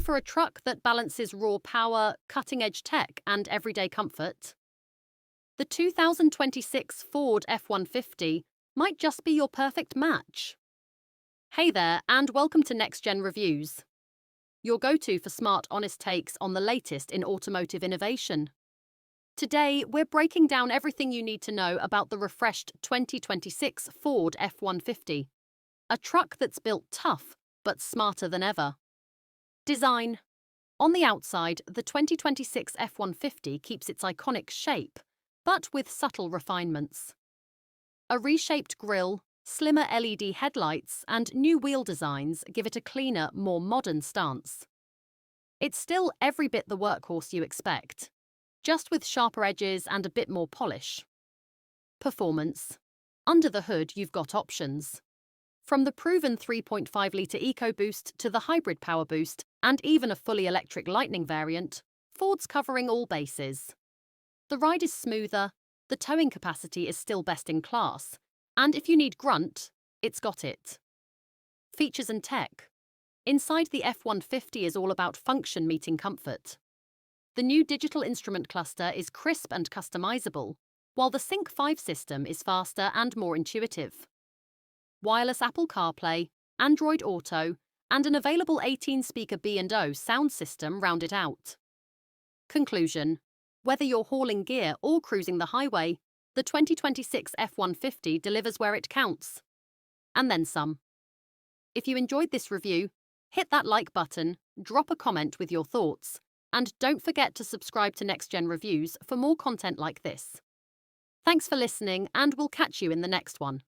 for a truck that balances raw power, cutting-edge tech, and everyday comfort? The 2026 Ford F-150 might just be your perfect match. Hey there, and welcome to Next Gen Reviews, your go-to for smart, honest takes on the latest in automotive innovation. Today, we're breaking down everything you need to know about the refreshed 2026 Ford F-150, a truck that's built tough but smarter than ever. Design. On the outside, the 2026 F-150 keeps its iconic shape, but with subtle refinements. A reshaped grille, slimmer LED headlights, and new wheel designs give it a cleaner, more modern stance. It's still every bit the workhorse you expect, just with sharper edges and a bit more polish. Performance. Under the hood, you've got options. From the proven 3.5-litre EcoBoost to the hybrid Power Boost and even a fully electric Lightning variant, Ford's covering all bases. The ride is smoother, the towing capacity is still best in class, and if you need grunt, it's got it. Features and tech. Inside the F-150 is all about function meeting comfort. The new digital instrument cluster is crisp and customizable, while the Sync 5 system is faster and more intuitive. Wireless Apple CarPlay, Android Auto, and an available 18-speaker B&O sound system round it out. Conclusion. Whether you're hauling gear or cruising the highway, the 2026 F-150 delivers where it counts. And then some. If you enjoyed this review, hit that like button, drop a comment with your thoughts, and don't forget to subscribe to Next Gen Reviews for more content like this. Thanks for listening, and we'll catch you in the next one.